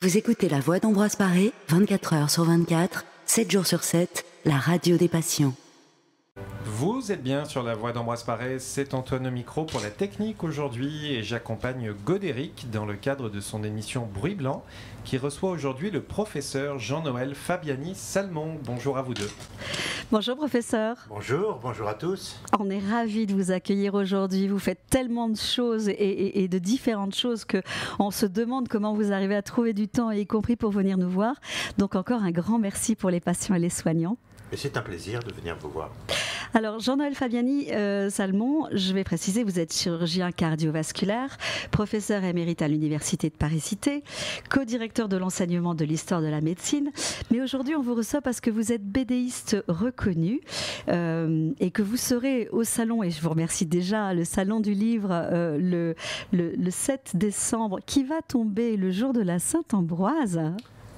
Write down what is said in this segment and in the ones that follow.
Vous écoutez La Voix d'Ambroise Paré, 24 heures sur 24, 7 jours sur 7, la radio des patients. Vous êtes bien sur La Voix d'Ambroise Paré, c'est Antoine au micro pour la technique aujourd'hui et j'accompagne Godéric dans le cadre de son émission Bruit Blanc qui reçoit aujourd'hui le professeur Jean-Noël Fabiani-Salmon. Bonjour à vous deux. Bonjour professeur. Bonjour à tous. On est ravis de vous accueillir aujourd'hui. Vous faites tellement de choses et de différentes choses qu'on se demande comment vous arrivez à trouver du temps, y compris pour venir nous voir. Donc encore un grand merci pour les patients et les soignants. Et c'est un plaisir de venir vous voir. Alors Jean-Noël Fabiani-Salmon, je vais préciser, vous êtes chirurgien cardiovasculaire, professeur émérite à l'Université de Paris-Cité, co-directeur de l'enseignement de l'histoire de la médecine. Mais aujourd'hui, on vous reçoit parce que vous êtes bédéiste reconnu et que vous serez au salon, et je vous remercie déjà, le salon du livre le 7 décembre, qui va tomber le jour de la Saint-Ambroise.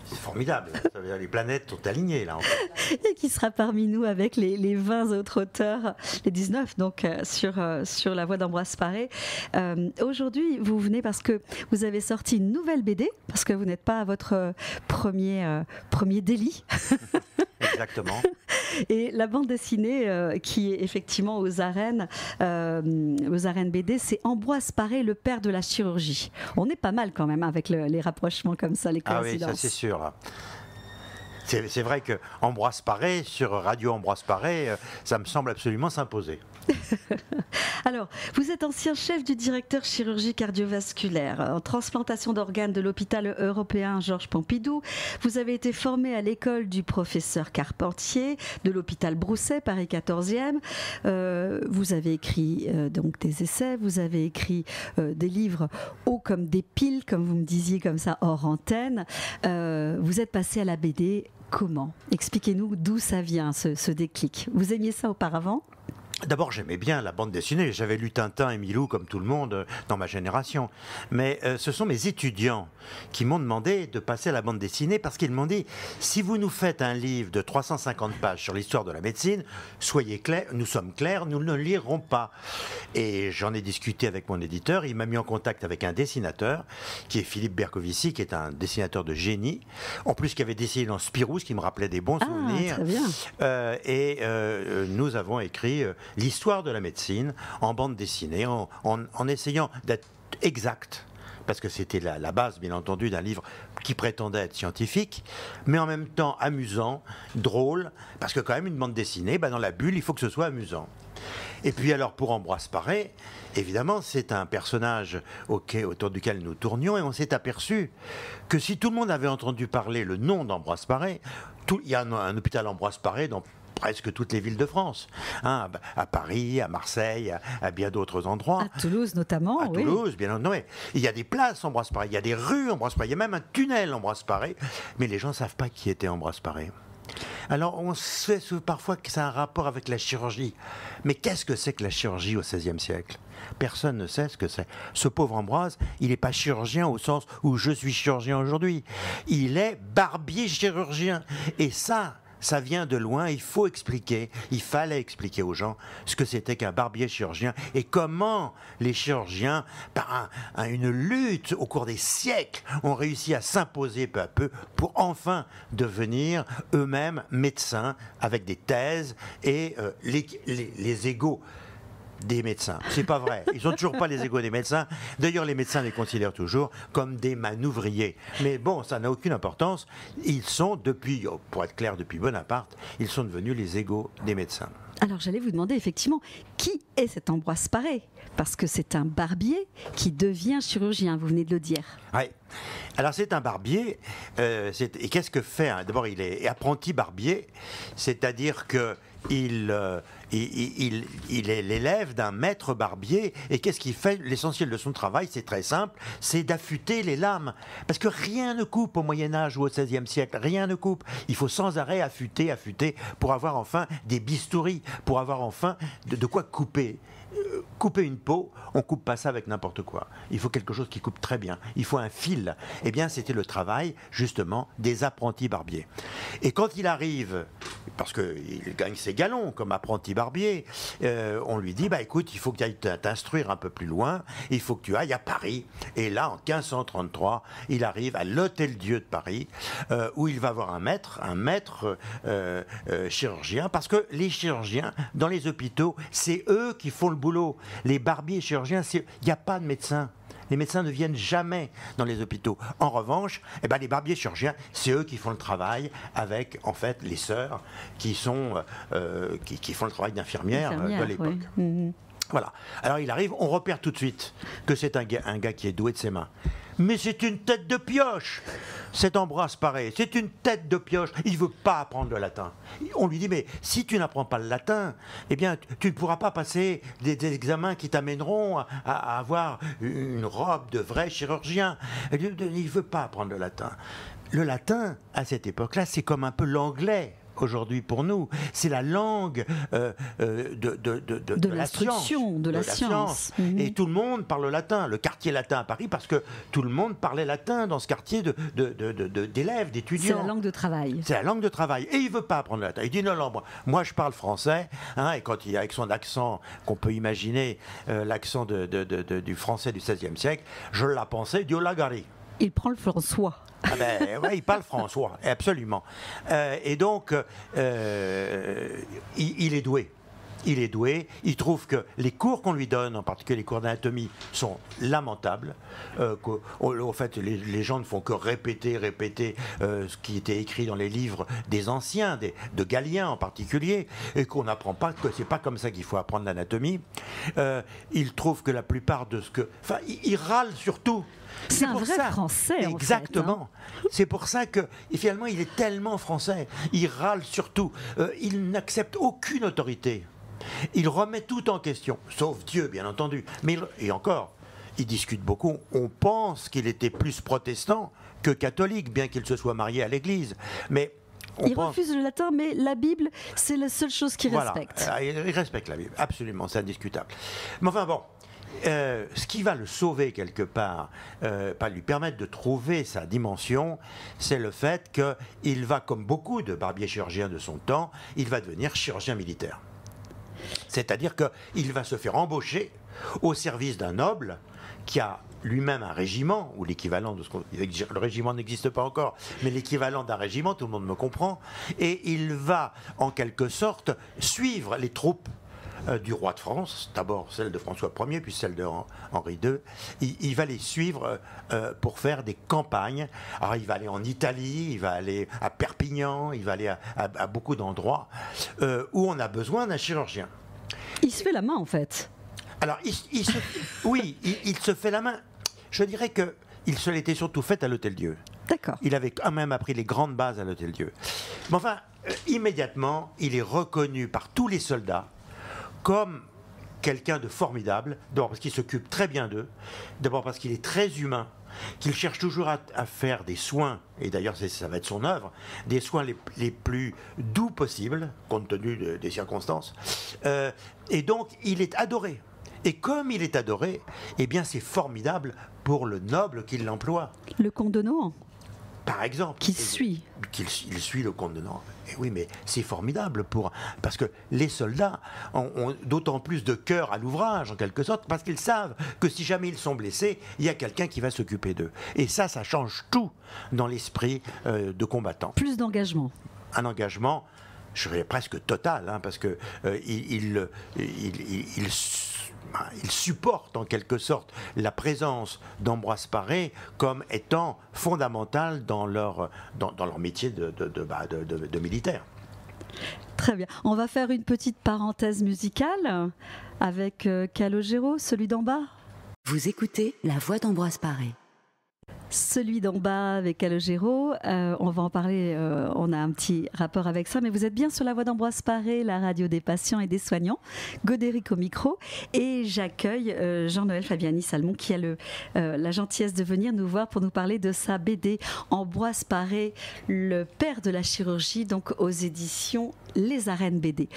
C'est formidable, ça veut dire les planètes sont alignées là. En fait. Et qui sera parmi nous avec les 20 autres auteurs, les 19 donc sur La Voix d'Ambroise Paré. Aujourd'hui, vous venez parce que vous avez sorti une nouvelle BD, parce que vous n'êtes pas à votre premier délit. Exactement. Et la bande dessinée qui est effectivement aux arènes BD, c'est Ambroise Paré, le père de la chirurgie. On est pas mal quand même avec les rapprochements comme ça, les coïncidences. Ah oui, ça c'est sûr. C'est vrai que Ambroise Paré, sur Radio Ambroise Paré, ça me semble absolument s'imposer. Alors, vous êtes ancien chef du directeur chirurgie cardiovasculaire en transplantation d'organes de l'hôpital européen Georges Pompidou. Vous avez été formé à l'école du professeur Carpentier de l'hôpital Broussais, Paris 14e. Vous avez écrit donc des essais, vous avez écrit des livres hauts comme des piles, comme vous me disiez comme ça hors antenne. Vous êtes passé à la BD. Comment ? Expliquez-nous d'où ça vient, ce déclic. Vous aimiez ça auparavant ? D'abord, j'aimais bien la bande dessinée. J'avais lu Tintin et Milou comme tout le monde dans ma génération. Mais ce sont mes étudiants qui m'ont demandé de passer à la bande dessinée parce qu'ils m'ont dit « Si vous nous faites un livre de 350 pages sur l'histoire de la médecine, soyez clairs, nous sommes clairs, nous ne le lirons pas. » Et j'en ai discuté avec mon éditeur. Il m'a mis en contact avec un dessinateur qui est Philippe Bercovici, qui est un dessinateur de génie. En plus, qui avait dessiné dans Spirou, ce qui me rappelait des bons souvenirs. Très bien. Nous avons écrit l'histoire de la médecine en bande dessinée, en essayant d'être exact, parce que c'était la base, bien entendu, d'un livre qui prétendait être scientifique, mais en même temps amusant, drôle, parce que quand même, une bande dessinée, dans la bulle, il faut que ce soit amusant. Et puis alors, pour Ambroise Paré, évidemment, c'est un personnage autour duquel nous tournions, et on s'est aperçu que si tout le monde avait entendu parler le nom d'Ambroise Paré, il y a un hôpital Ambroise Paré dans presque toutes les villes de France, à Paris, à Marseille, à bien d'autres endroits. À Toulouse notamment, à oui. Toulouse, bien entendu. Il y a des places Ambroise Paré, il y a des rues Ambroise Paré, il y a même un tunnel Ambroise Paré, mais les gens ne savent pas qui était Ambroise Paré. Alors on sait parfois que ça a un rapport avec la chirurgie. Mais qu'est-ce que c'est que la chirurgie au XVIe siècle ? Personne ne sait ce que c'est. Ce pauvre Ambroise, il n'est pas chirurgien au sens où je suis chirurgien aujourd'hui. Il est barbier chirurgien. Et ça vient de loin, il fallait expliquer aux gens ce que c'était qu'un barbier chirurgien et comment les chirurgiens, par une lutte au cours des siècles, ont réussi à s'imposer peu à peu pour enfin devenir eux-mêmes médecins avec des thèses et les égaux des médecins. C'est pas vrai. Ils sont toujours pas les égaux des médecins. D'ailleurs, les médecins les considèrent toujours comme des manœuvriers. Mais bon, ça n'a aucune importance. Ils sont pour être clair, depuis Bonaparte, ils sont devenus les égaux des médecins. Alors j'allais vous demander effectivement, qui est cet Ambroise Paré ? Parce que c'est un barbier qui devient chirurgien, vous venez de le dire. Oui. Alors c'est un barbier, et qu'est-ce que fait D'abord, il est apprenti barbier, c'est-à-dire que il est l'élève d'un maître barbier, et qu'est-ce qu'il fait ? L'essentiel de son travail, c'est très simple, c'est d'affûter les lames, parce que rien ne coupe au Moyen-Âge ou au XVIe siècle, rien ne coupe. Il faut sans arrêt affûter, pour avoir enfin des bistouris, pour avoir enfin de quoi couper. Couper une peau, on coupe pas ça avec n'importe quoi. Il faut quelque chose qui coupe très bien. Il faut un fil. Eh bien, c'était le travail, justement, des apprentis barbiers. Et quand il arrive, parce qu'il gagne ses galons comme apprenti barbier, on lui dit, écoute, il faut que tu ailles t'instruire un peu plus loin, il faut que tu ailles à Paris. Et là, en 1533, il arrive à l'Hôtel-Dieu de Paris, où il va voir un maître chirurgien, parce que les chirurgiens, dans les hôpitaux, c'est eux qui font le boulot. Les barbiers chirurgiens, il n'y a pas de médecins. Les médecins ne viennent jamais dans les hôpitaux. En revanche, les barbiers chirurgiens, c'est eux qui font le travail avec, en fait, les sœurs qui font le travail d'infirmières de l'époque. Oui. Mmh. Voilà. Alors il arrive, on repère tout de suite que c'est un gars qui est doué de ses mains. Mais c'est une tête de pioche, cet Ambroise Paré, c'est une tête de pioche. Il ne veut pas apprendre le latin. On lui dit, mais si tu n'apprends pas le latin, eh bien, tu ne pourras pas passer des examens qui t'amèneront à avoir une robe de vrai chirurgien. Il ne veut pas apprendre le latin. Le latin, à cette époque-là, c'est comme un peu l'anglais. Aujourd'hui pour nous, c'est la langue de l'instruction, de la science. Mmh. Et tout le monde parle latin. Le quartier latin à Paris, parce que tout le monde parlait latin dans ce quartier d'élèves, d'étudiants. C'est la langue de travail. C'est la langue de travail. Et il ne veut pas apprendre le latin. Il dit non, moi je parle français. Et quand il, avec son accent, qu'on peut imaginer, l'accent du français du XVIe siècle, je l'ai pensé Dio Lagari. Il prend le François. Il parle François, absolument. Et donc, il est doué. Il est doué. Il trouve que les cours qu'on lui donne, en particulier les cours d'anatomie, sont lamentables. En fait, les gens ne font que répéter ce qui était écrit dans les livres des anciens, de Galien en particulier, et qu'on n'apprend pas, que c'est pas comme ça qu'il faut apprendre l'anatomie. Il trouve que la plupart de ce que... Enfin, il râle surtout. C'est un vrai français, exactement. En fait, hein. C'est pour ça que finalement il est tellement français. Il râle surtout. Il n'accepte aucune autorité. Il remet tout en question, sauf Dieu, bien entendu. Et encore, il discute beaucoup. On pense qu'il était plus protestant que catholique, bien qu'il se soit marié à l'Église. Mais il refuse le latin, mais la Bible, c'est la seule chose qu'il respecte. Il respecte la Bible, absolument, c'est indiscutable. Mais enfin bon. Ce qui va le sauver quelque part, pas lui permettre de trouver sa dimension, c'est le fait qu'il va, comme beaucoup de barbiers chirurgiens de son temps, il va devenir chirurgien militaire. C'est-à-dire qu'il va se faire embaucher au service d'un noble qui a lui-même un régiment, ou l'équivalent de le régiment n'existe pas encore, mais l'équivalent d'un régiment, tout le monde me comprend, et il va en quelque sorte suivre les troupes du roi de France, d'abord celle de François Ier, puis celle de Henri II. Il va les suivre pour faire des campagnes. Alors il va aller en Italie, il va aller à Perpignan, il va aller à beaucoup d'endroits où on a besoin d'un chirurgien. Il se fait la main en fait. Alors il se fait la main. Je dirais qu'il se l'était surtout fait à l'Hôtel-Dieu. D'accord. Il avait quand même appris les grandes bases à l'Hôtel-Dieu. Mais enfin, immédiatement, il est reconnu par tous les soldats comme quelqu'un de formidable, d'abord parce qu'il s'occupe très bien d'eux, d'abord parce qu'il est très humain, qu'il cherche toujours à faire des soins, et d'ailleurs ça va être son œuvre, des soins les plus doux possibles, compte tenu des circonstances, et donc il est adoré. Et comme il est adoré, eh bien c'est formidable pour le noble qui l'emploie. Le comte de Nohant. Par exemple. Qu'il suit. Il suit le comte de Nohant. Et oui, mais c'est formidable parce que les soldats ont d'autant plus de cœur à l'ouvrage, en quelque sorte, parce qu'ils savent que si jamais ils sont blessés, il y a quelqu'un qui va s'occuper d'eux. Et ça change tout dans l'esprit de combattant. Plus d'engagement. Un engagement, je dirais presque total, hein, parce que il supporte en quelque sorte la présence d'Ambroise Paré comme étant fondamentale dans leur métier de militaire. Très bien. On va faire une petite parenthèse musicale avec Calogero, celui d'en bas. Vous écoutez La Voix d'Ambroise Paré. Celui d'en bas avec Calogero, on va en parler, on a un petit rapport avec ça, mais vous êtes bien sur La Voix d'Ambroise Paré, la radio des patients et des soignants, Godéric au micro, et j'accueille Jean-Noël Fabiani-Salmon qui a la gentillesse de venir nous voir pour nous parler de sa BD Ambroise Paré, le père de la chirurgie, donc aux éditions Les Arènes BD.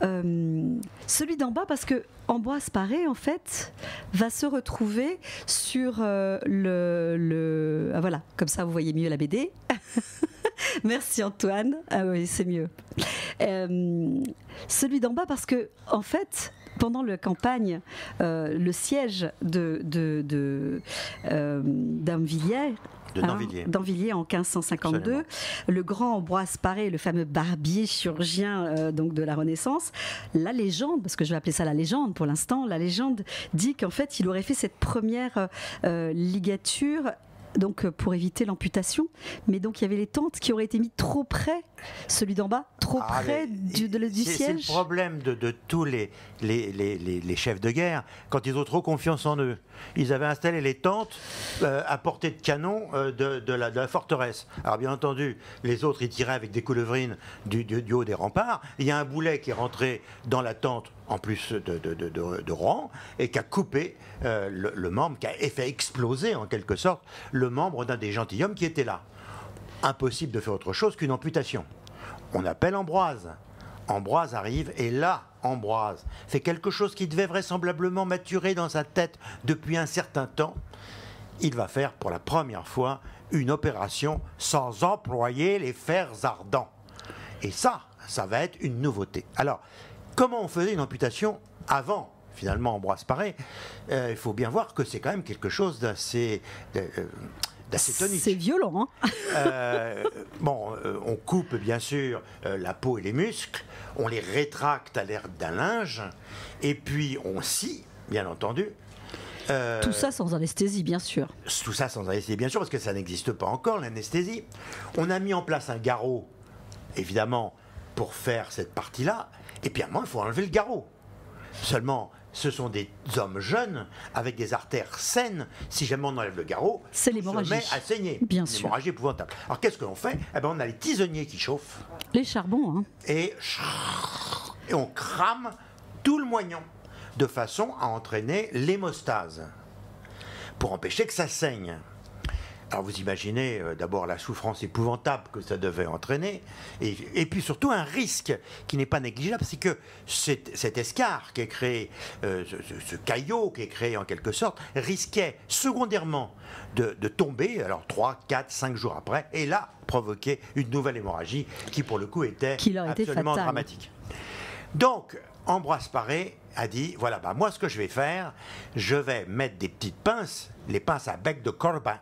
Celui d'en bas, parce que Ambroise Paré, en fait, va se retrouver sur voilà, comme ça vous voyez mieux la BD. Merci Antoine. Ah oui, c'est mieux. Celui d'en bas, parce que en fait, pendant la campagne, le siège d'Amvilliers, d'Amvilliers en 1552. Absolument. Le grand Ambroise Paré, le fameux barbier chirurgien donc de la Renaissance, la légende, parce que je vais appeler ça la légende pour l'instant, la légende dit qu'en fait il aurait fait cette première ligature donc pour éviter l'amputation, mais donc il y avait les tentes qui auraient été mises trop près, celui d'en bas, trop près du siège. C'est le problème de tous les chefs de guerre, quand ils ont trop confiance en eux. Ils avaient installé les tentes à portée de canon de la forteresse. Alors bien entendu, les autres ils tiraient avec des coulevrines du haut des remparts. Il y a un boulet qui est rentré dans la tente en plus de Rohan, et qui a coupé le membre, qui a fait exploser en quelque sorte le membre d'un des gentilshommes qui était là. Impossible de faire autre chose qu'une amputation. On appelle Ambroise. Ambroise arrive, et là, Ambroise fait quelque chose qui devait vraisemblablement maturer dans sa tête depuis un certain temps. Il va faire pour la première fois une opération sans employer les fers ardents. Et ça va être une nouveauté. Alors, comment on faisait une amputation avant, finalement, Ambroise Paré? Il faut bien voir que c'est quand même quelque chose d'assez tonique. C'est violent, hein. On coupe bien sûr la peau et les muscles, on les rétracte à l'air d'un linge, et puis on scie, bien entendu. Tout ça sans anesthésie, bien sûr. Tout ça sans anesthésie, bien sûr, parce que ça n'existe pas encore, l'anesthésie. On a mis en place un garrot, évidemment, pour faire cette partie-là. Et puis à un moment, il faut enlever le garrot. Seulement, ce sont des hommes jeunes, avec des artères saines. Si jamais on enlève le garrot, c'est l'hémorragie. Se met à saigner. Bien sûr. L'hémorragie épouvantable. Alors qu'est-ce que l'on fait? On a les tisonniers qui chauffent. Les charbons, hein. Et on crame tout le moignon, de façon à entraîner l'hémostase, pour empêcher que ça saigne. Alors vous imaginez d'abord la souffrance épouvantable que ça devait entraîner, et puis surtout un risque qui n'est pas négligeable, c'est que cet escar qui est créé, ce caillot qui est créé en quelque sorte, risquait secondairement de tomber, alors 3, 4, 5 jours après, et là provoquer une nouvelle hémorragie qui pour le coup était absolument dramatique. Donc Ambroise Paré a dit, voilà, moi ce que je vais faire, je vais mettre des petites pinces, les pinces à bec de corbin.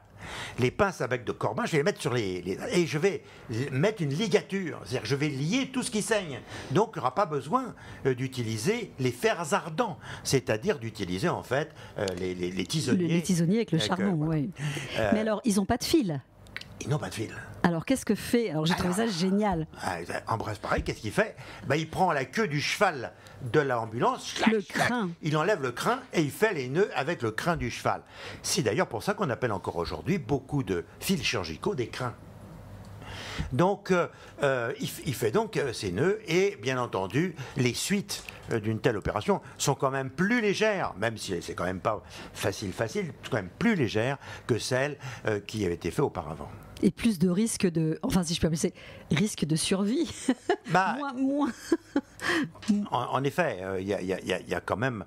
Les pinces à bec de corbin, je vais les mettre sur et je vais mettre une ligature, c'est-à-dire que je vais lier tout ce qui saigne. Donc il n'y aura pas besoin d'utiliser les fers ardents, c'est-à-dire d'utiliser en fait les tisonniers. Les tisonniers avec le charbon, oui. Mais alors, ils n'ont pas de fil. Ils n'ont pas de fil. Alors qu'est-ce que fait? Alors j'ai trouvé ça génial. Ambroise Paré, qu'est-ce qu'il fait? Il prend la queue du cheval de l'ambulance, il enlève le crin et il fait les nœuds avec le crin du cheval. C'est d'ailleurs pour ça qu'on appelle encore aujourd'hui beaucoup de fils chirurgicaux des crins. Donc il fait donc ces nœuds, et bien entendu les suites d'une telle opération sont quand même plus légères, même si c'est quand même pas facile, c'est quand même plus légère que celles qui avaient été faites auparavant. Et plus de risque de, enfin si je peux appeler ça, risque de survie. moins. En effet, il y a quand même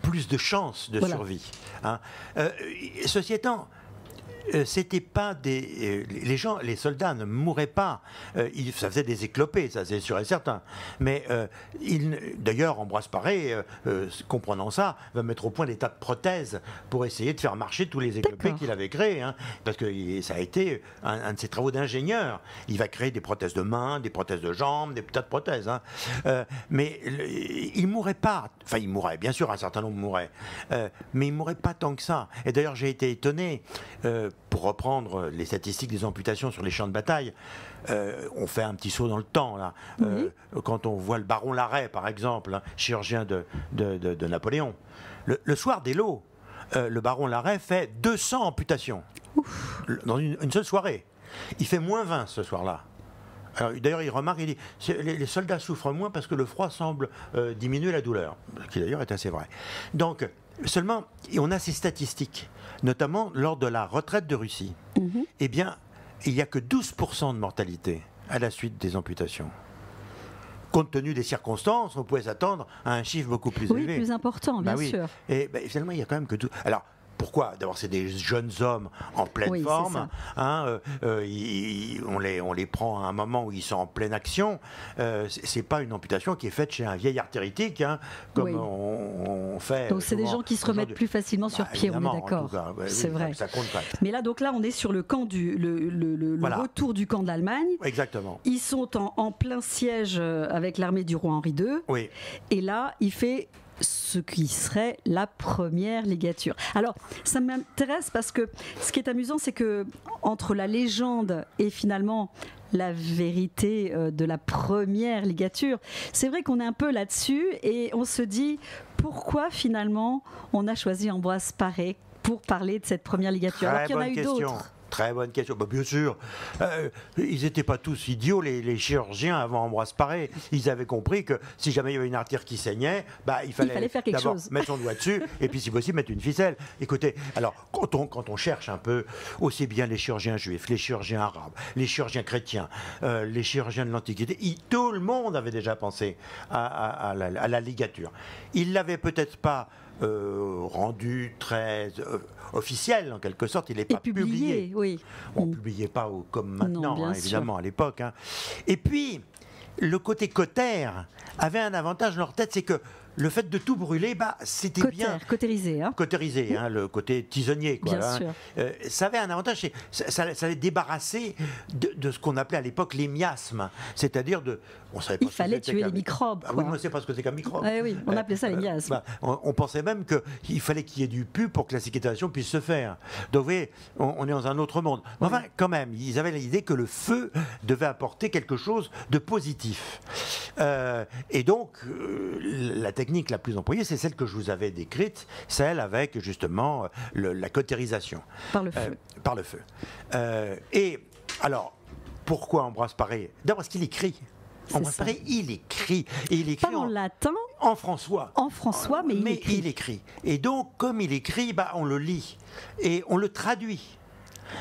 plus de chances de survie. Hein. Ceci étant, c'était pas les soldats ne mouraient pas. Ça faisait des éclopés, ça c'est sûr et certain. Mais d'ailleurs, Ambroise Paré, comprenant ça, va mettre au point des tas de prothèses pour essayer de faire marcher tous les éclopés qu'il avait créés. Hein, parce que ça a été un de ses travaux d'ingénieur. Il va créer des prothèses de mains, des prothèses de jambes, des tas de prothèses. Hein. Mais il mourait pas. Enfin, il mourait, bien sûr, un certain nombre mouraient. Mais il mourait pas tant que ça. Et d'ailleurs, j'ai été étonné. Pour reprendre les statistiques des amputations sur les champs de bataille, on fait un petit saut dans le temps là. Quand on voit le baron Larrey, par exemple, hein, chirurgien de Napoléon, le soir des lots, le baron Larrey fait 200 amputations dans une seule soirée. Il fait -20 ce soir-là. D'ailleurs, il remarque, il dit, les soldats souffrent moins parce que le froid semble diminuer la douleur, ce qui d'ailleurs est assez vrai. Donc, seulement, on a ces statistiques, notamment lors de la retraite de Russie. Eh bien, il n'y a que 12% de mortalité à la suite des amputations. Compte tenu des circonstances, on pouvait s'attendre à un chiffre beaucoup plus élevé. Oui, plus important, bien sûr. Et finalement, il y a quand même que tout. Alors, Pourquoi? D'abord, c'est des jeunes hommes en pleine forme. Hein, on les prend à un moment où ils sont en pleine action. C'est pas une amputation qui est faite chez un vieil artéritique, hein, comme on fait. Donc c'est des gens qui se remettent plus facilement sur pied, on est d'accord. C'est vrai. Ça compte pas. Mais là, donc là, on est sur le camp le retour du camp de l'Allemagne. Exactement. Ils sont en plein siège avec l'armée du roi Henri II. Oui. Et là, il fait ce qui serait la première ligature. Alors, ça m'intéresse parce que ce qui est amusant, c'est que entre la légende et finalement la vérité de la première ligature, c'est vrai qu'on est un peu là-dessus et on se dit pourquoi finalement on a choisi Ambroise Paré pour parler de cette première ligature, alors qu'il y en a eu d'autres. Très bonne question. Bah, bien sûr, ils n'étaient pas tous idiots, les chirurgiens, avant Ambroise Paré. Ils avaient compris que si jamais il y avait une artère qui saignait, il fallait faire quelque d'abord chose. mettre son doigt dessus et puis si possible mettre une ficelle. Écoutez, alors quand on cherche un peu, aussi bien les chirurgiens juifs, les chirurgiens arabes, les chirurgiens chrétiens, les chirurgiens de l'Antiquité, tout le monde avait déjà pensé à la ligature. Ils l'avaient peut-être pas rendu très officiel en quelque sorte, il n'est pas publié. Oui. On ne publiait pas comme maintenant, non, évidemment, à l'époque. Hein. Et puis, le côté cotère avait un avantage dans leur tête, c'est que le fait de tout brûler, c'était bien. Cautérisé. Hein. Cautérisé, le côté tisonnier. Quoi, bien sûr. Ça avait un avantage, ça les débarrassait de ce qu'on appelait à l'époque les miasmes. C'est-à-dire il fallait tuer les microbes. Oui, on ne sait pas ce que c'est qu'un microbe. Oui, on appelait ça les miasmes. On pensait même qu'il fallait qu'il y ait du pu pour que la cicatrisation puisse se faire. Donc vous voyez, on est dans un autre monde. Mais enfin, quand même, ils avaient l'idée que le feu devait apporter quelque chose de positif. Et donc, la technique la plus employée, c'est celle que je vous avais décrite, celle avec justement la cautérisation. Par le feu. Par le feu. Et alors, pourquoi Ambroise Paré? D'abord parce qu'il écrit. Ambroise Paré, il écrit. Et il écrit pas en latin. En François. En François, mais il écrit. Et donc, comme il écrit, on le lit. Et on le traduit.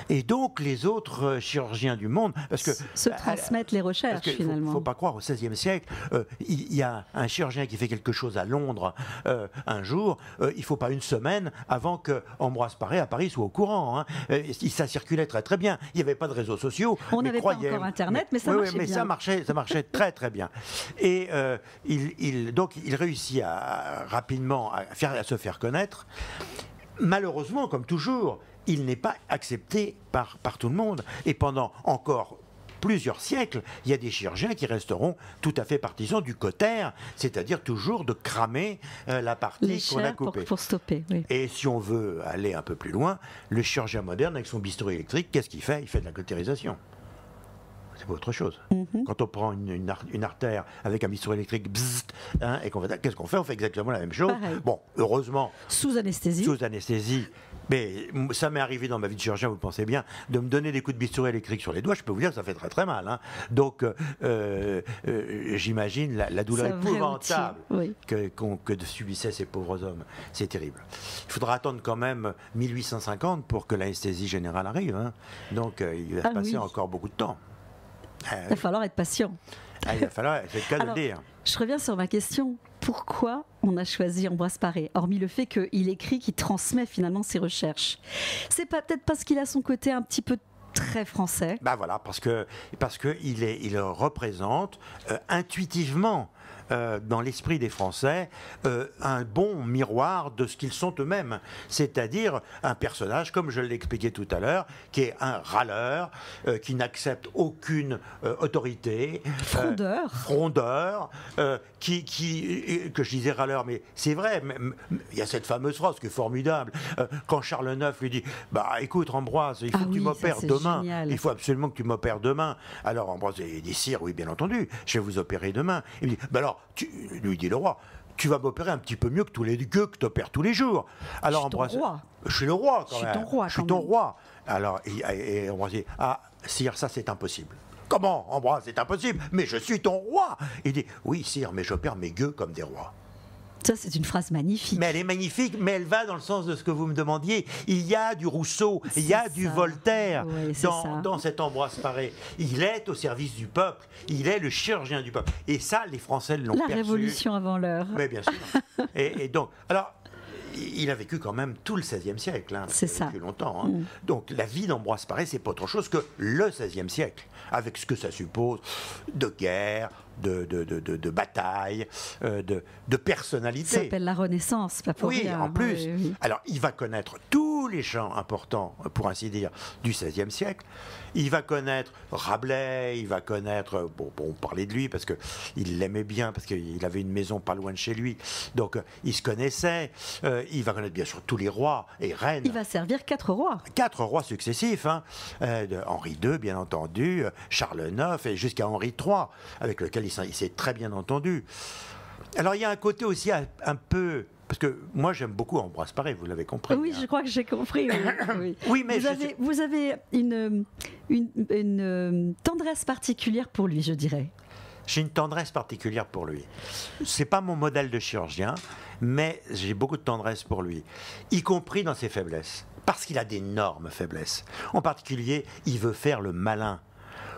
Et donc les autres chirurgiens du monde, parce que se transmettent les recherches finalement. Il ne faut pas croire, au XVIe siècle, il y a un chirurgien qui fait quelque chose à Londres un jour, il ne faut pas une semaine avant que Ambroise Paré à Paris soit au courant. Hein. Ça circulait très très bien. Il n'y avait pas de réseaux sociaux. On n'avait pas encore Internet, mais ça marchait bien. Ça marchait très très bien. Et donc il réussit rapidement à se faire connaître. Malheureusement, comme toujours, il n'est pas accepté par tout le monde. Et pendant encore plusieurs siècles, il y a des chirurgiens qui resteront tout à fait partisans du cotère, c'est-à-dire toujours de cramer la partie qu'on a coupée. Pour stopper, oui. Et si on veut aller un peu plus loin, le chirurgien moderne, avec son bistouri électrique, qu'est-ce qu'il fait? Il fait de la cotérisation. C'est pas autre chose. Quand on prend une artère avec un bistouri électrique, et qu'est-ce qu'on fait? On fait exactement la même chose. Pareil. Bon, heureusement. Sous anesthésie. Sous anesthésie. Mais ça m'est arrivé dans ma vie de chirurgien, vous le pensez bien, de me donner des coups de bistouri électrique sur les doigts. Je peux vous dire que ça fait très très mal. Hein. Donc, j'imagine la douleur épouvantable que subissaient ces pauvres hommes. C'est terrible. Il faudra attendre quand même 1850 pour que l'anesthésie générale arrive. Hein. Donc, il va se passer encore beaucoup de temps. Il va falloir être patient. Il va falloir, c'est le cas de le dire. Je reviens sur ma question. Pourquoi on a choisi Ambroise Paré, hormis le fait qu'il écrit, qu'il transmet finalement ses recherches? C'est peut-être parce qu'il a son côté un petit peu très français. Voilà, parce que il représente intuitivement dans l'esprit des Français un bon miroir de ce qu'ils sont eux-mêmes, c'est-à-dire un personnage, comme je l'ai expliqué tout à l'heure, qui est un râleur, qui n'accepte aucune autorité, frondeur, que je disais râleur, mais c'est vrai, il y a cette fameuse phrase qui est formidable, quand Charles IX lui dit écoute Ambroise, il faut que tu m'opères demain, il faut absolument que tu m'opères demain. Alors Ambroise dit sire, oui bien entendu, je vais vous opérer demain. Il dit alors lui dit le roi, tu vas m'opérer un petit peu mieux que tous les gueux que tu opères tous les jours. Alors Ambroise, je suis le roi quand même. Je suis ton roi. Alors et Ambroise dit sire, ça c'est impossible. Comment, Ambroise, c'est impossible? Mais je suis ton roi. Il dit oui sire, mais j'opère mes gueux comme des rois. Ça, c'est une phrase magnifique. Mais elle est magnifique, mais elle va dans le sens de ce que vous me demandiez. Il y a du Rousseau, il y a du Voltaire dans cet Ambroise Paré. Il est au service du peuple, il est le chirurgien du peuple. Et ça, les Français l'ont perçu. La révolution avant l'heure. Mais bien sûr. et donc, alors, il a vécu quand même tout le XVIe siècle. C'est il a vécu ça. longtemps. Donc la vie d'Ambroise Paré, c'est pas autre chose que le XVIe siècle, avec ce que ça suppose de guerre, de bataille, de personnalité. Ça s'appelle la Renaissance, pas pour rien. Oui, en plus. Oui. Alors, il va connaître tous les chants importants, pour ainsi dire, du XVIe siècle. Il va connaître Rabelais, il va connaître... Bon, on parlait de lui parce qu'il l'aimait bien, parce qu'il avait une maison pas loin de chez lui. Donc, il se connaissait. Il va connaître, bien sûr, tous les rois et reines. Il va servir 4 rois. 4 rois successifs. Henri II, bien entendu, Charles IX, et jusqu'à Henri III, avec lequel il s'est très bien entendu. Alors, il y a un côté aussi un peu... Parce que moi, j'aime beaucoup Ambroise Paré, vous l'avez compris. Oui, je crois que j'ai compris. Oui. Oui, mais vous avez une tendresse particulière pour lui, je dirais. J'ai une tendresse particulière pour lui. C'est pas mon modèle de chirurgien, mais j'ai beaucoup de tendresse pour lui, y compris dans ses faiblesses. Parce qu'il a d'énormes faiblesses. En particulier, il veut faire le malin.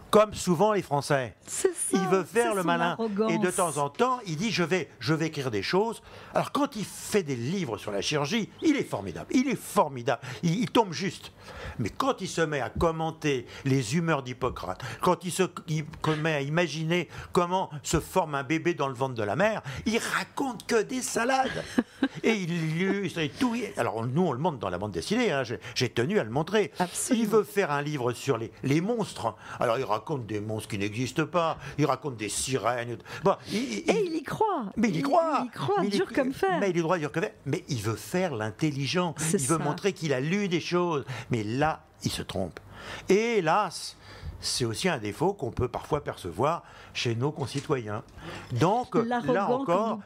Comme souvent les Français. C'est ça, il veut faire le malin. Arrogance. Et de temps en temps, il dit je vais écrire des choses. Alors quand il fait des livres sur la chirurgie, il est formidable. Il est formidable. Il tombe juste. Mais quand il se met à commenter les humeurs d'Hippocrate, quand il se met à imaginer comment se forme un bébé dans le ventre de la mère, il raconte que des salades. Et il illustre et tout. Alors nous, on le montre dans la bande dessinée. J'ai tenu à le montrer. Absolument. Il veut faire un livre sur les monstres. Alors il raconte des monstres qui n'existent pas. Il raconte des sirènes. Bon, et il y croit. Mais il y croit. Il y croit, dur comme fer. Mais il est droit dur comme fer. Mais il veut faire l'intelligent. Il veut montrer qu'il a lu des choses. Mais là, il se trompe. Et hélas, c'est aussi un défaut qu'on peut parfois percevoir chez nos concitoyens. Donc là encore,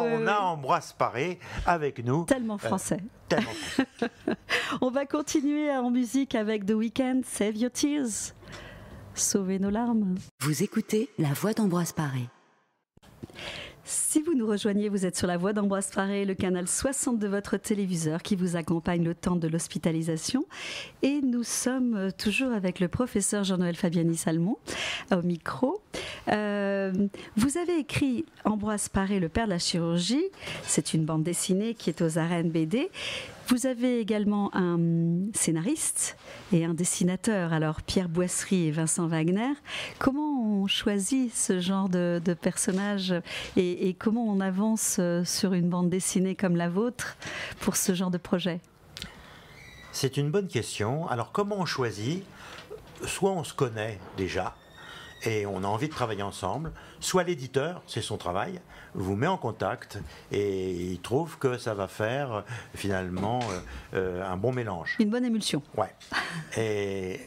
on a Ambroise Paré avec nous. Tellement français. Tellement français. On va continuer en musique avec The Weeknd, Save Your Tears. Sauvez nos larmes. Vous écoutez La Voix d'Ambroise Paré. Si vous nous rejoignez, vous êtes sur La Voix d'Ambroise Paré, le canal 60 de votre téléviseur qui vous accompagne le temps de l'hospitalisation. Et nous sommes toujours avec le professeur Jean-Noël Fabiani-Salmon au micro. Vous avez écrit Ambroise Paré, le père de la chirurgie. C'est une bande dessinée qui est aux arènes BD. Vous avez également un scénariste et un dessinateur, alors Pierre Boisserie et Vincent Wagner. Comment on choisit ce genre de personnage et comment on avance sur une bande dessinée comme la vôtre pour ce genre de projet ? C'est une bonne question. Alors comment on choisit ? Soit on se connaît déjà et on a envie de travailler ensemble, soit l'éditeur, c'est son travail, vous met en contact et il trouve que ça va faire finalement un bon mélange. Une bonne émulsion. Ouais. Et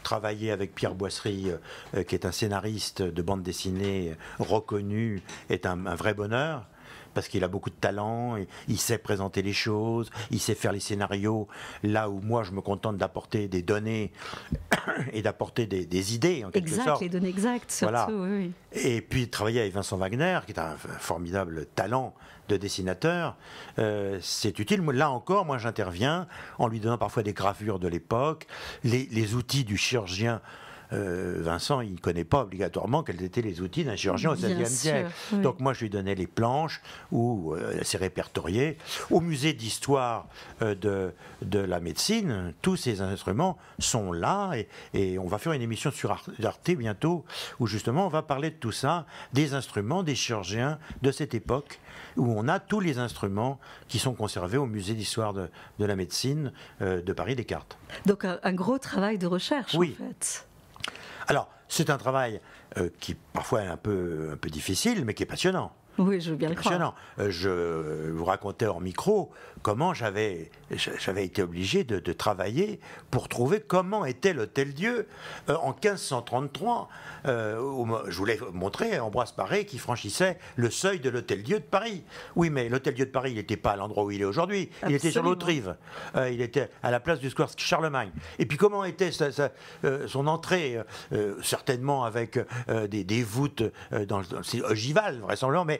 travailler avec Pierre Boisserie, qui est un scénariste de bande dessinée reconnu, est un vrai bonheur. Parce qu'il a beaucoup de talent, il sait présenter les choses, il sait faire les scénarios, là où moi je me contente d'apporter des données et d'apporter des idées en quelque sorte. Exact, les données exactes surtout. Voilà. Oui. Et puis travailler avec Vincent Wagner, qui est un formidable talent de dessinateur, c'est utile. Là encore, moi j'interviens en lui donnant parfois des gravures de l'époque, les outils du chirurgien. Vincent, il ne connaît pas obligatoirement quels étaient les outils d'un chirurgien au XVIe siècle. Oui. Donc moi, je lui donnais les planches où c'est répertorié. Au musée d'histoire de la médecine, tous ces instruments sont là et on va faire une émission sur Arte bientôt où justement on va parler de tout ça, des instruments, des chirurgiens de cette époque où on a tous les instruments qui sont conservés au musée d'histoire de la médecine de Paris-Descartes. Donc un gros travail de recherche en fait. Alors, c'est un travail qui parfois est un peu difficile, mais qui est passionnant. Oui, je veux bien le croire. Je vous racontais hors micro comment j'avais été obligé de travailler pour trouver comment était l'Hôtel-Dieu en 1533. Je voulais montrer Ambroise Paré qui franchissait le seuil de l'Hôtel-Dieu de Paris. Oui, mais l'Hôtel-Dieu de Paris, il n'était pas à l'endroit où il est aujourd'hui. Il était sur l'autre rive. Il était à la place du square Charlemagne. Et puis comment était son entrée certainement avec des voûtes c'est ogival, vraisemblablement, mais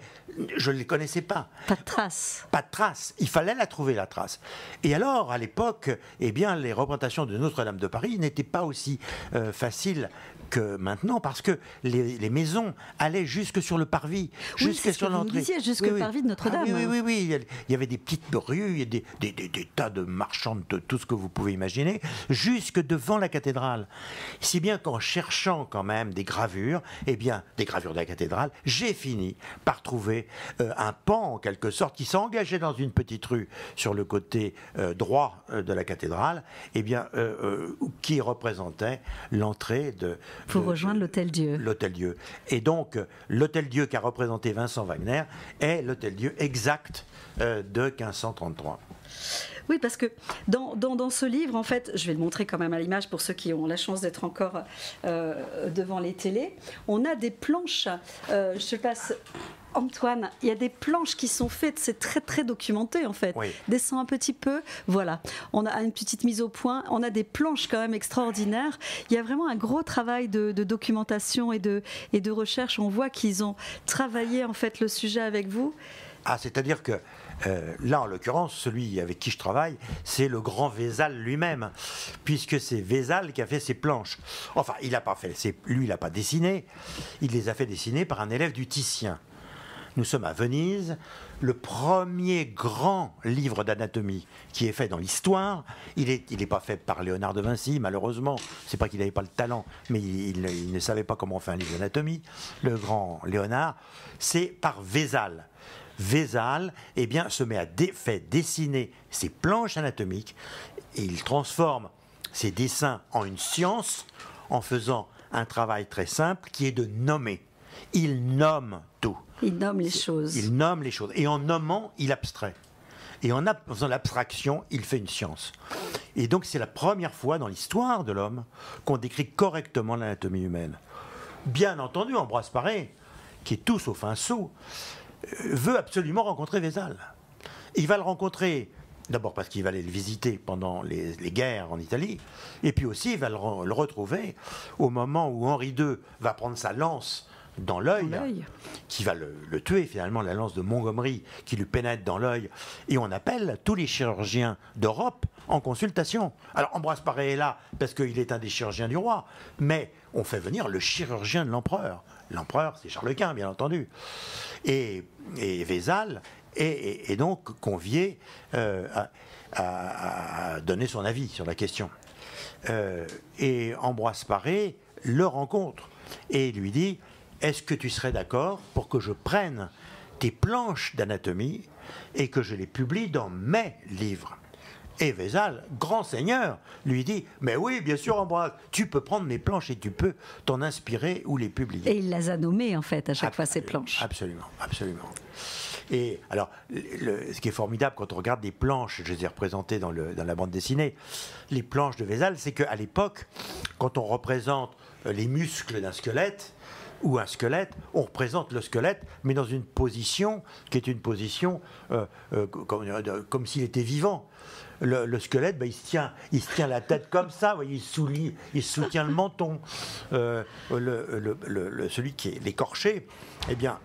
je ne les connaissais pas. Pas de traces. Pas de trace. Il fallait la trouver, la trace. Et alors, à l'époque, eh bien, les représentations de Notre-Dame de Paris n'étaient pas aussi faciles que maintenant, parce que les maisons allaient jusque sur le parvis, Oui, jusque sur l'entrée. Jusque le parvis de Notre-Dame. Oui. Il y avait des petites rues, il y a des tas de marchands de tout ce que vous pouvez imaginer, jusque devant la cathédrale. Si bien qu'en cherchant quand même des gravures, eh bien, des gravures de la cathédrale, j'ai fini par trouver un pan, en quelque sorte, qui s'engageait dans une petite rue sur le côté droit de la cathédrale, eh bien, qui représentait l'entrée pour rejoindre l'Hôtel-Dieu. L'Hôtel-Dieu. Et donc, l'Hôtel-Dieu qu'a représenté Vincent Wagner est l'Hôtel-Dieu exact de 1533. Oui, parce que dans ce livre, en fait, je vais le montrer quand même à l'image pour ceux qui ont la chance d'être encore devant les télés, on a des planches, je te passe... Antoine, il y a des planches qui sont faites, c'est très très documenté en fait. Oui. Descends un petit peu, voilà. On a une petite mise au point, on a des planches quand même extraordinaires. Il y a vraiment un gros travail de documentation et de recherche. On voit qu'ils ont travaillé en fait le sujet avec vous. Ah, c'est-à-dire que là, en l'occurrence, celui avec qui je travaille, c'est le grand Vézal lui-même, puisque c'est Vézal qui a fait ces planches. Enfin, il n'a pas fait, lui, il n'a pas dessiné, il les a fait dessiner par un élève du Titien. Nous sommes à Venise. Le premier grand livre d'anatomie qui est fait dans l'histoire, il est pas fait par Léonard de Vinci, malheureusement. C'est pas qu'il n'avait pas le talent, mais il ne savait pas comment on fait un livre d'anatomie. Le grand Léonard, c'est par Vézal. Vézal, eh bien, se met à fait dessiner ses planches anatomiques et il transforme ses dessins en une science en faisant un travail très simple qui est de nommer. Il nomme tout. Il nomme les choses. Il nomme les choses. Et en nommant, il abstrait. Et en faisant l'abstraction, il fait une science. Et donc, c'est la première fois dans l'histoire de l'homme qu'on décrit correctement l'anatomie humaine. Bien entendu, Ambroise Paré, qui est tout sauf un sot, veut absolument rencontrer Vézal. Il va le rencontrer, d'abord parce qu'il va aller le visiter pendant les guerres en Italie, et puis aussi il va le retrouver au moment où Henri II va prendre sa lance dans l'œil, qui va le tuer finalement, la lance de Montgomery qui lui pénètre dans l'œil, et on appelle tous les chirurgiens d'Europe en consultation. Alors Ambroise Paré est là parce qu'il est un des chirurgiens du roi, mais on fait venir le chirurgien de l'empereur. L'empereur, c'est Charles Quint, bien entendu. Et Vézal est donc convié à donner son avis sur la question. Et Ambroise Paré le rencontre et lui dit: est-ce que tu serais d'accord pour que je prenne tes planches d'anatomie et que je les publie dans mes livres? Et Vézal, grand seigneur, lui dit: mais oui, bien sûr, Ambroise, tu peux prendre mes planches et tu peux t'en inspirer ou les publier. Et il les a nommées, en fait, à chaque fois, ces planches. Absolument, absolument. Et alors, ce qui est formidable quand on regarde des planches, je les ai représentées dans la bande dessinée, les planches de Vézal, c'est qu'à l'époque, quand on représente les muscles d'un squelette, ou un squelette, on représente le squelette, mais dans une position qui est une position comme s'il était vivant. Le squelette, ben, il se tient la tête comme ça, vous voyez, il soutient le menton. Celui qui est l'écorché, eh bien,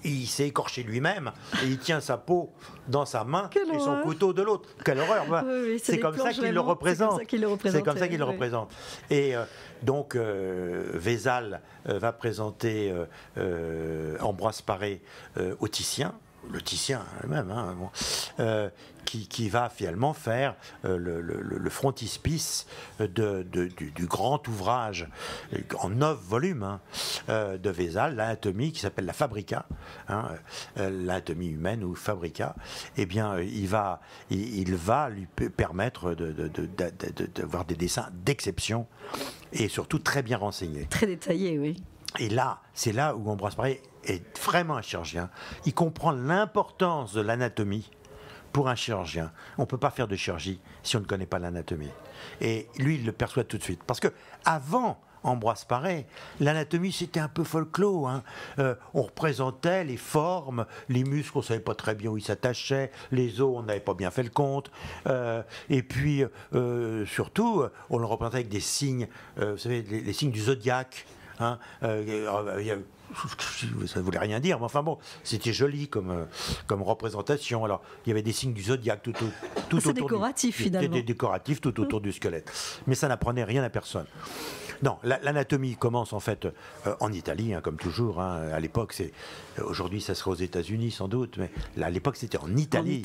il s'est écorché lui-même et il tient sa peau dans sa main et son couteau de l'autre. Quelle horreur! Oui, c'est comme ça qu'il le représente. C'est comme ça qu'il le représente. Et donc, Vézal va présenter Ambroise Paré au Titien. Le Titien lui-même, hein, bon, qui va finalement faire le frontispice du grand ouvrage en 9 volumes hein, de Vézal, l'anatomie qui s'appelle la Fabrica, hein, l'anatomie humaine ou Fabrica. Eh bien, il va lui permettre d'avoir des dessins d'exception et surtout très bien renseignés. Très détaillés, oui. Et là, c'est là où Ambroise Paré est vraiment un chirurgien. Il comprend l'importance de l'anatomie pour un chirurgien. On ne peut pas faire de chirurgie si on ne connaît pas l'anatomie. Et lui, il le perçoit tout de suite. Parce que avant Ambroise Paré, l'anatomie, c'était un peu folklore. Hein. On représentait les formes, les muscles, on ne savait pas très bien où ils s'attachaient, les os, on n'avait pas bien fait le compte. Et puis, surtout, on le représentait avec des signes, vous savez, les signes du zodiaque. Hein, ça ne voulait rien dire, mais enfin bon, c'était joli comme représentation. Alors, il y avait des signes du zodiaque tout autour. C'est décoratif, finalement. C'était décoratif tout autour du squelette. Mais ça n'apprenait rien à personne. Non, l'anatomie commence en fait en Italie, comme toujours. À l'époque, aujourd'hui, ça serait aux États-Unis sans doute, mais à l'époque, c'était en Italie.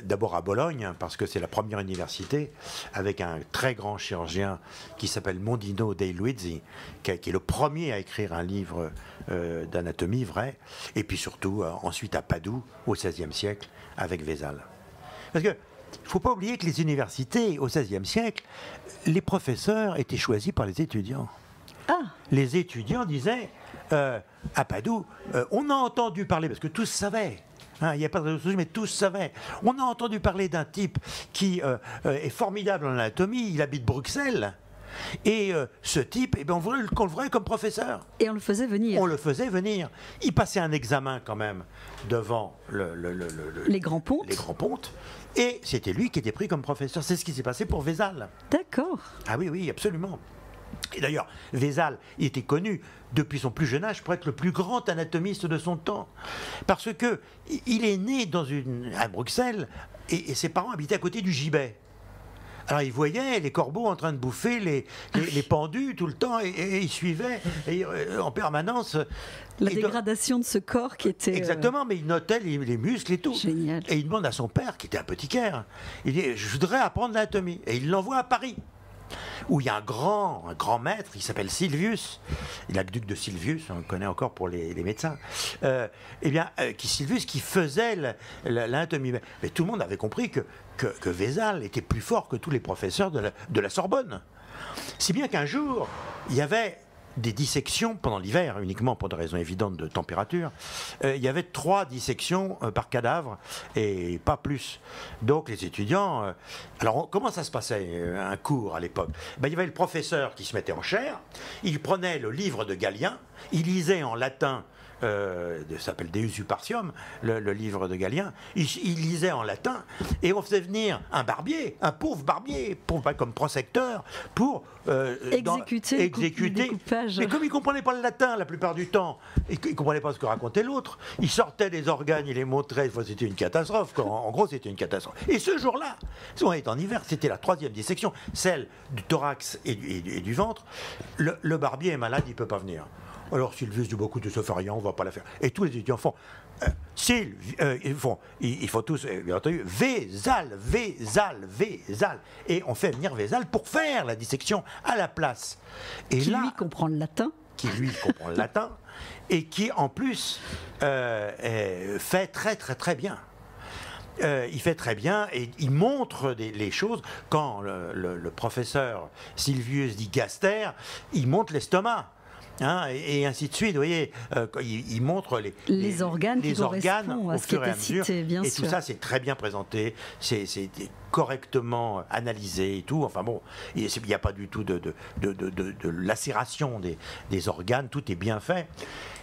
D'abord à Bologne, parce que c'est la première université, avec un très grand chirurgien qui s'appelle Mondino dei Luigi, qui est le premier à écrire un livre d'anatomie vrai. Et puis surtout, ensuite à Padoue, au XVIe siècle, avec Vézal. Parce que il ne faut pas oublier que les universités, au XVIe siècle, les professeurs étaient choisis par les étudiants. Les étudiants disaient, à Padoue, on a entendu parler, parce que tous savaient, il n'y a pas de réseaux sociaux, mais tous savaient, on a entendu parler d'un type qui est formidable en anatomie, il habite Bruxelles. Et ce type, on voulait qu'on le voyait comme professeur. Et on le faisait venir. On le faisait venir. Il passait un examen quand même devant les grands pontes. Les grands pontes. Et c'était lui qui était pris comme professeur. C'est ce qui s'est passé pour Vézal. D'accord. Ah oui, absolument. Et d'ailleurs, Vézal, il était connu depuis son plus jeune âge pour être le plus grand anatomiste de son temps. Parce que il est né à Bruxelles et ses parents habitaient à côté du gibet. Alors il voyait les corbeaux en train de bouffer les pendus tout le temps et il suivait en permanence. La dégradation de ce corps qui était... Exactement, mais il notait les muscles et tout. Génial. Et il demande à son père, qui était apothicaire, il dit, je voudrais apprendre l'anatomie. Et il l'envoie à Paris, où il y a un grand maître, il s'appelle Sylvius, l'aqueduc de Sylvius, on le connaît encore pour les médecins, Sylvius qui faisait l'anatomie. Mais tout le monde avait compris que Vézal était plus fort que tous les professeurs de la Sorbonne. Si bien qu'un jour, il y avait des dissections pendant l'hiver, uniquement pour des raisons évidentes de température. Il y avait 3 dissections par cadavre et pas plus. Donc les étudiants... alors comment ça se passait un cours à l'époque? Il y avait le professeur qui se mettait en chaire, il prenait le livre de Galien, il lisait en latin... ça s'appelle Deus Upartium, le livre de Galien. Il lisait en latin et on faisait venir un pauvre barbier, comme prosecteur, pour exécuter le découpage. Mais comme il ne comprenait pas le latin la plupart du temps, et qu'il ne comprenait pas ce que racontait l'autre, il sortait des organes, il les montrait, c'était une catastrophe. En gros, c'était une catastrophe. Et ce jour-là, on est en hiver, c'était la 3e dissection, celle du thorax et du ventre. Le barbier est malade, il ne peut pas venir. Alors Sylvius dit beaucoup de se faire rien, on ne va pas la faire. Et tous les étudiants font ils font tous, bien entendu, Vézal. Et on fait venir Vézal pour faire la dissection à la place. Et qui lui comprend le latin. Et qui en plus fait très très très bien. Il fait très bien et il montre les choses. Quand le professeur Sylvius dit gaster, il montre l'estomac. Et ainsi de suite, vous voyez, il montre les organes au fur et à mesure. Bien et sûr. tout ça, c'est très bien présenté, c'est correctement analysé et tout. Enfin bon, il n'y a pas du tout de lacération des organes, tout est bien fait.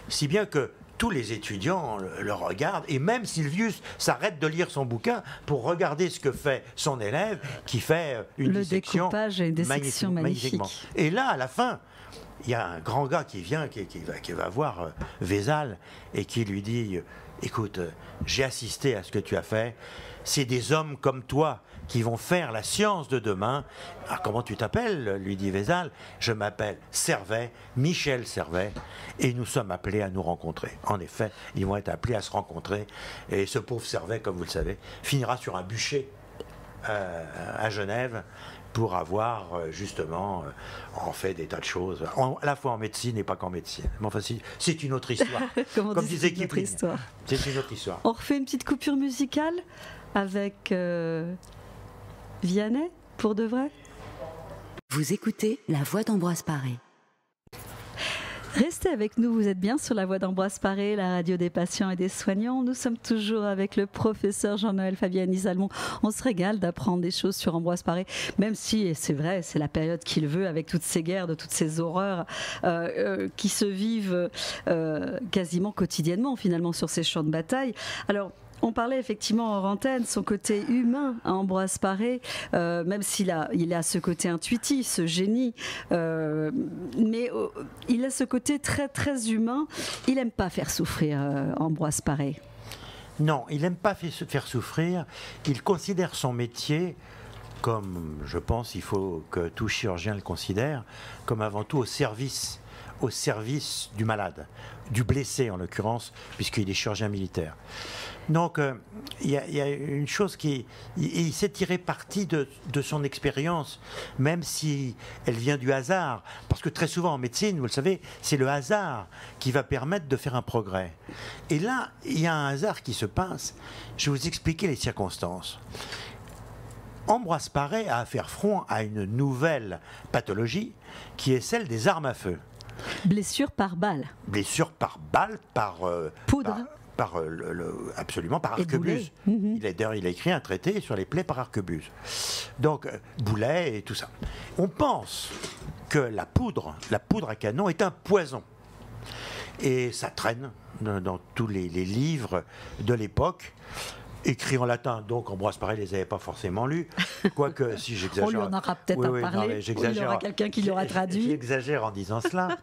Si bien que tous les étudiants le regardent, et même Sylvius s'arrête de lire son bouquin pour regarder ce que fait son élève, qui fait une dissection découpage et une dissection magnifiquement. Et là, à la fin, il y a un grand gars qui vient, qui va voir Vézal et qui lui dit écoute, j'ai assisté à ce que tu as fait. C'est des hommes comme toi qui vont faire la science de demain. Alors, comment tu t'appelles? Lui dit Vézal. Je m'appelle Servet, Michel Servet, et nous sommes appelés à nous rencontrer. En effet, ils vont être appelés à se rencontrer. Et ce pauvre Servet, comme vous le savez, finira sur un bûcher à Genève, pour avoir justement en fait des tas de choses, à la fois en médecine et pas qu'en médecine. Mais enfin, c'est une autre histoire. Comme disait Kipling. C'est une autre histoire. On refait une petite coupure musicale avec Vianney, pour de vrai. Vous écoutez La Voix d'Ambroise Paré. Restez avec nous, vous êtes bien sur La Voix d'Ambroise Paré, la radio des patients et des soignants. Nous sommes toujours avec le professeur Jean-Noël Fabiani-Salmon. On se régale d'apprendre des choses sur Ambroise Paré, même si, c'est vrai, c'est la période qu'il veut, avec toutes ces guerres, de toutes ces horreurs qui se vivent quasiment quotidiennement, finalement, sur ces champs de bataille. Alors, On parlait effectivement en antenne, son côté humain à Ambroise Paré, même s'il a ce côté intuitif, ce génie, mais il a ce côté très très humain. Il n'aime pas faire souffrir Ambroise Paré. Non, il n'aime pas faire souffrir. Il considère son métier comme, je pense, il faut que tout chirurgien le considère, comme avant tout au service du malade, du blessé en l'occurrence, puisqu'il est chirurgien militaire. Donc, il y a une chose il s'est tiré parti de son expérience, même si elle vient du hasard. Parce que très souvent en médecine, vous le savez, c'est le hasard qui va permettre de faire un progrès. Et là, il y a un hasard qui se passe. Je vais vous expliquer les circonstances. Ambroise Paré a à faire front à une nouvelle pathologie qui est celle des armes à feu. Blessure par balle. Blessure par balle, par poudre. Absolument, par arquebuse. D'ailleurs, il a écrit un traité sur les plaies par arquebuse. Donc, boulet et tout ça. On pense que la poudre à canon est un poison. Et ça traîne dans tous les livres de l'époque, écrits en latin. Donc, Ambroise Paré ne les avait pas forcément lus. Quoique, si j'exagère... On lui en aura peut-être parlé. Il y aura quelqu'un qui l'aura traduit. J'exagère en disant cela.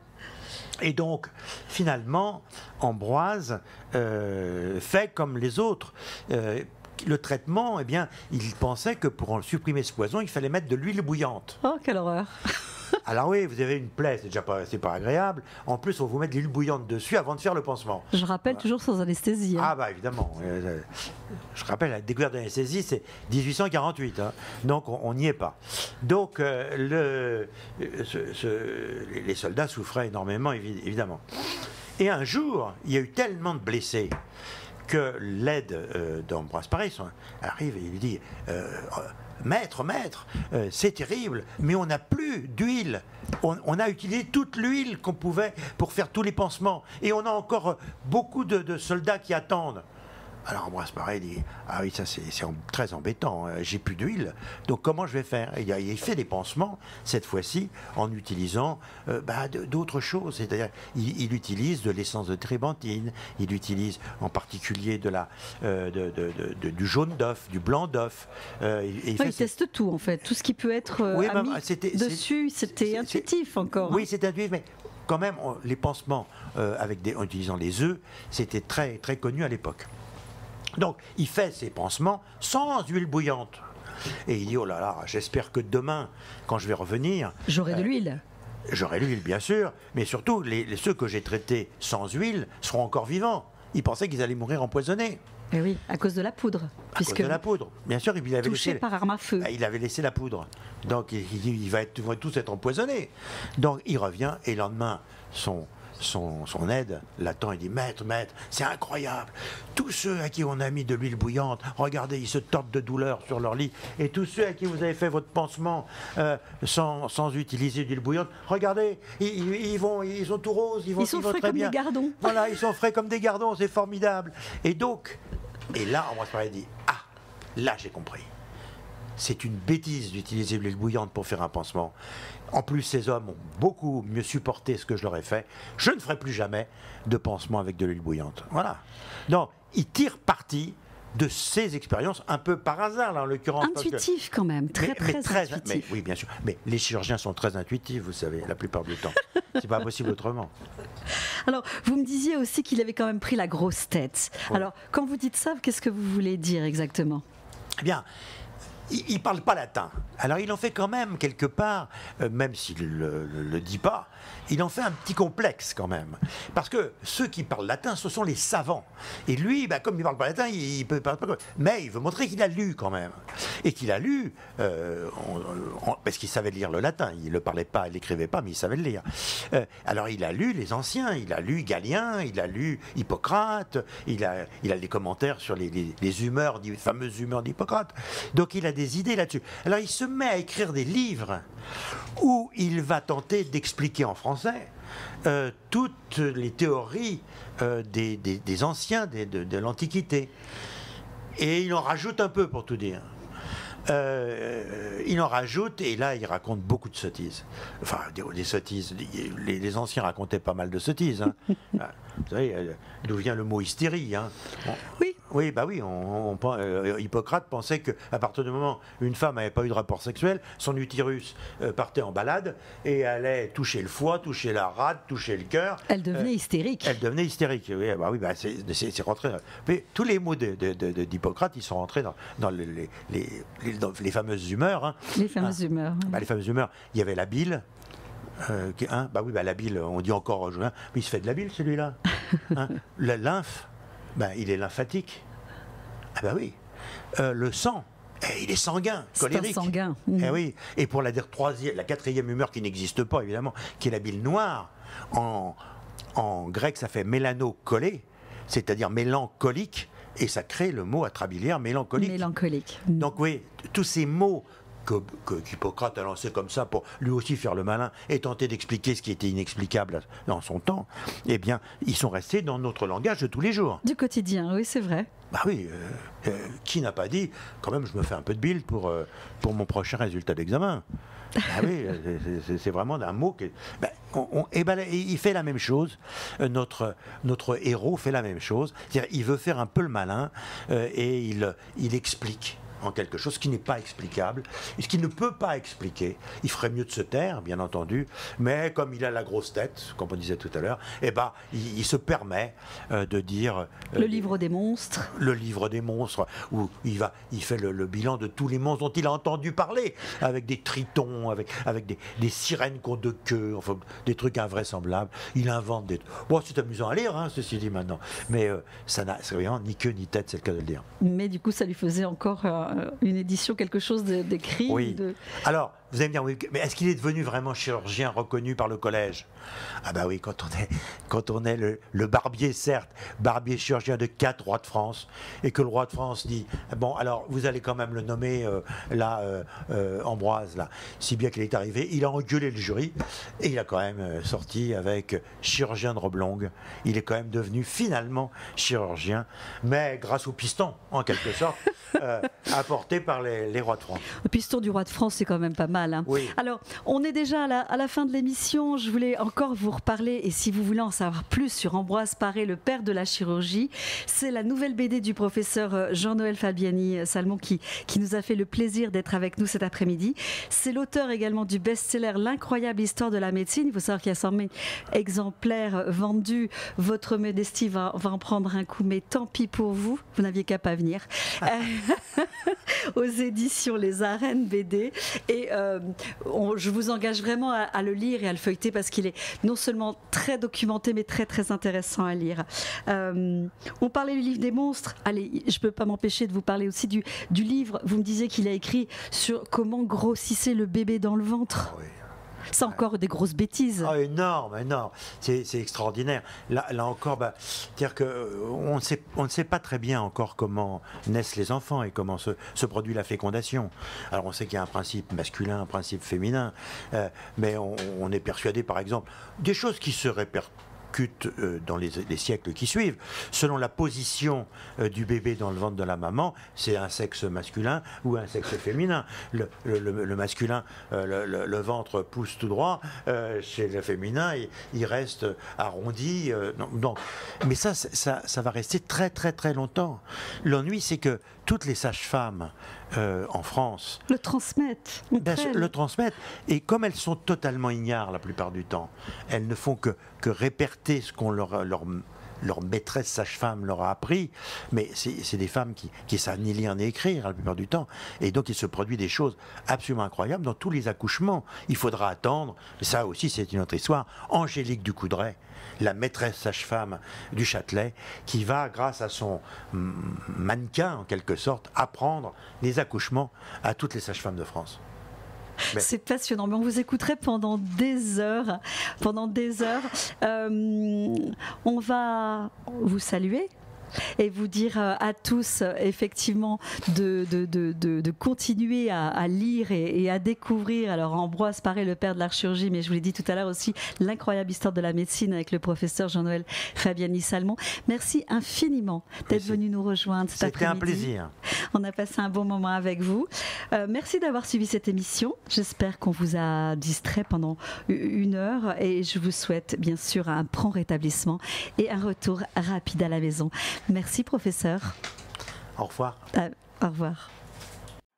Et donc, finalement, Ambroise fait comme les autres. Le traitement, eh bien, il pensait que pour supprimer ce poison, il fallait mettre de l'huile bouillante. Oh, quelle horreur! Alors oui, vous avez une plaie, c'est pas agréable. En plus, on vous met de l'huile bouillante dessus avant de faire le pansement. Je rappelle toujours sans anesthésie. Hein. Ah bah évidemment. Je rappelle, la découverte de l'anesthésie, c'est 1848. Hein. Donc on n'y est pas. Donc les soldats souffraient énormément, évidemment. Et un jour, il y a eu tellement de blessés que l'aide d'Ambroise Paré arrive et il lui dit Maître, c'est terrible, mais on n'a plus d'huile. On a utilisé toute l'huile qu'on pouvait pour faire tous les pansements. Et on a encore beaucoup de soldats qui attendent. Alors Ambroise Paré dit ah oui, ça c'est très embêtant, j'ai plus d'huile, donc comment je vais faire? Il fait des pansements cette fois-ci en utilisant d'autres choses, c'est-à-dire il utilise de l'essence de térébenthine, il utilise en particulier du jaune d'œuf, du blanc d'œuf. Il teste tout en fait, tout ce qui peut être mis dessus, c'était intuitif encore. Oui, c'est intuitif, mais quand même les pansements en utilisant les œufs, c'était très, très connu à l'époque. Donc, il fait ses pansements sans huile bouillante. Et il dit, oh là là, j'espère que demain, quand je vais revenir... J'aurai de l'huile. J'aurai de l'huile, bien sûr, mais surtout, ceux que j'ai traités sans huile seront encore vivants. Il pensait qu'ils allaient mourir empoisonnés. Et oui, à cause de la poudre. À cause de la poudre, bien sûr. Il avait touché par arme à feu. Il avait laissé la poudre. Donc, il dit, ils vont tous être empoisonnés. Donc, il revient, et le lendemain, son aide l'attend et dit maître, c'est incroyable, tous ceux à qui on a mis de l'huile bouillante, regardez, ils se tordent de douleur sur leur lit, et tous ceux à qui vous avez fait votre pansement sans utiliser d'huile bouillante, regardez, ils sont tout roses, ils sont frais comme des gardons. Voilà, ils sont frais comme des gardons, c'est formidable. Et là Ambroise Paré dit là j'ai compris, c'est une bêtise d'utiliser de l'huile bouillante pour faire un pansement. En plus, ces hommes ont beaucoup mieux supporté ce que je leur ai fait. Je ne ferai plus jamais de pansement avec de l'huile bouillante. Voilà. Donc, il tire parti de ses expériences, un peu par hasard, là, en l'occurrence. Intuitif quand même, très intuitif. Mais, oui, bien sûr. Mais les chirurgiens sont très intuitifs, vous savez, la plupart du temps. C'est pas possible autrement. Alors, vous me disiez aussi qu'il avait quand même pris la grosse tête. Oui. Alors, quand vous dites ça, qu'est-ce que vous voulez dire exactement? Eh bien, il ne parle pas latin. Alors il en fait quand même quelque part, même s'il ne le dit pas, il en fait un petit complexe quand même. Parce que ceux qui parlent latin, ce sont les savants. Et lui, comme il ne parle pas latin, il peut parler pas. Mais il veut montrer qu'il a lu quand même. Et qu'il a lu, parce qu'il savait lire le latin. Il ne le parlait pas, il ne l'écrivait pas, mais il savait le lire. Alors il a lu les anciens, il a lu Galien, il a lu Hippocrate, il a des commentaires sur les humeurs, les fameuses humeurs d'Hippocrate. Donc il a des idées là-dessus. Alors il se met à écrire des livres où il va tenter d'expliquer en français toutes les théories des anciens, de l'Antiquité. Et il en rajoute un peu, pour tout dire. Il en rajoute, et là il raconte beaucoup de sottises. Enfin, des sottises. Les anciens racontaient pas mal de sottises. Hein. Vous savez, d'où vient le mot hystérie. Hein. Bon. Oui. Oui, bah oui, Hippocrate pensait qu'à partir du moment où une femme n'avait pas eu de rapport sexuel, son utérus partait en balade et allait toucher le foie, toucher la rate, toucher le cœur. Elle devenait hystérique. Elle devenait hystérique, oui, c'est rentré. Mais tous les mots d'Hippocrate, ils sont rentrés dans les fameuses humeurs. Hein. Les fameuses humeurs. Les fameuses humeurs. Il y avait la bile. La bile, on dit encore, mais il se fait de la bile celui-là. Hein. La lymphe, il est lymphatique. Ah oui. Le sang, il est sanguin, colérique. C'est un sanguin. Oui. Et pour la quatrième humeur qui n'existe pas évidemment, qui est la bile noire, en grec ça fait mélano-collé, c'est-à-dire mélancolique, et ça crée le mot atrabiliaire mélancolique. Mélancolique. Donc oui, tous ces mots qu'Hippocrate a lancé comme ça pour lui aussi faire le malin et tenter d'expliquer ce qui était inexplicable dans son temps, eh bien, ils sont restés dans notre langage de tous les jours. Du quotidien, oui, c'est vrai. Qui n'a pas dit, quand même, je me fais un peu de bile pour mon prochain résultat d'examen. C'est vraiment un mot qui... il fait la même chose, notre héros fait la même chose, c'est-à-dire il veut faire un peu le malin et il explique en quelque chose qui n'est pas explicable, et ce qu'il ne peut pas expliquer. Il ferait mieux de se taire, bien entendu, mais comme il a la grosse tête, comme on disait tout à l'heure, il se permet de dire... le livre des monstres. Le livre des monstres, où il fait le bilan de tous les monstres dont il a entendu parler, avec des tritons, avec des sirènes qui ont deux queues, enfin, des trucs invraisemblables. Il invente des... Bon, c'est amusant à lire, hein, ceci dit maintenant, mais c'est vraiment ni queue ni tête, c'est le cas de le dire. Mais du coup, ça lui faisait encore... une édition, quelque chose d'écrit. Oui. Alors, vous allez me dire, oui, mais est-ce qu'il est devenu vraiment chirurgien reconnu par le collège ? Ah bah oui, quand on est le barbier, certes, barbier chirurgien de 4 rois de France, et que le roi de France dit, bon, alors vous allez quand même le nommer, Ambroise, là. Si bien qu'il est arrivé, il a engueulé le jury, et il a quand même sorti avec chirurgien de robe longue. Il est quand même devenu finalement chirurgien, mais grâce au piston, en quelque sorte, apporté par les rois de France. Le piston du roi de France, c'est quand même pas mal. Hein. Oui. Alors, on est déjà à la fin de l'émission. Je voulais encore vous reparler, et si vous voulez en savoir plus sur Ambroise Paré, le père de la chirurgie, c'est la nouvelle BD du professeur Jean-Noël Fabiani-Salmon qui nous a fait le plaisir d'être avec nous cet après-midi. C'est l'auteur également du best-seller L'incroyable histoire de la médecine. Il faut savoir qu'il y a 100 000 exemplaires vendus. Votre modestie va en prendre un coup, mais tant pis pour vous. Vous n'aviez qu'à pas venir. Aux éditions Les Arènes BD. Et je vous engage vraiment à le lire et à le feuilleter parce qu'il est non seulement très documenté mais très très intéressant à lire. On parlait du livre des monstres. Allez, je ne peux pas m'empêcher de vous parler aussi du livre. Vous me disiez qu'il a écrit sur comment grossissait le bébé dans le ventre. Oui. C'est encore des grosses bêtises. Énorme. C'est extraordinaire. Là encore, c'est-à-dire qu'on ne sait pas très bien encore comment naissent les enfants et comment se produit la fécondation. Alors on sait qu'il y a un principe masculin, un principe féminin, mais on est persuadé, par exemple, des choses qui se répercutent dans les siècles qui suivent. Selon la position du bébé dans le ventre de la maman, c'est un sexe masculin ou un sexe féminin. Le masculin, le ventre pousse tout droit, chez le féminin, il reste arrondi. Mais ça va rester très très très longtemps. L'ennui, c'est que toutes les sages-femmes en France le transmettent. Le transmettent. Et comme elles sont totalement ignares la plupart du temps, elles ne font que réperter ce qu'on leur maîtresse sage-femme leur a appris, mais c'est des femmes qui savent ni lire ni écrire la plupart du temps, et donc il se produit des choses absolument incroyables dans tous les accouchements. Il faudra attendre, ça aussi c'est une autre histoire, Angélique Ducoudray, la maîtresse sage-femme du Châtelet, qui va, grâce à son mannequin en quelque sorte, apprendre les accouchements à toutes les sages-femmes de France. C'est passionnant, mais on vous écouterait pendant des heures. On va vous saluer et vous dire à tous effectivement de continuer à lire et à découvrir. Alors Ambroise Paré, le père de la chirurgie, mais je vous l'ai dit tout à l'heure aussi, l'incroyable histoire de la médecine avec le professeur Jean-Noël Fabiani-Salmon. Merci infiniment d'être venu nous rejoindre cet après-midi. C'était un plaisir. On a passé un bon moment avec vous. Merci d'avoir suivi cette émission. J'espère qu'on vous a distrait pendant 1 heure et je vous souhaite bien sûr un prompt rétablissement et un retour rapide à la maison. Merci professeur. Au revoir. Au revoir.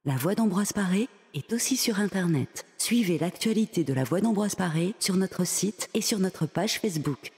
La Voix d'Ambroise Paré est aussi sur Internet. Suivez l'actualité de La Voix d'Ambroise Paré sur notre site et sur notre page Facebook.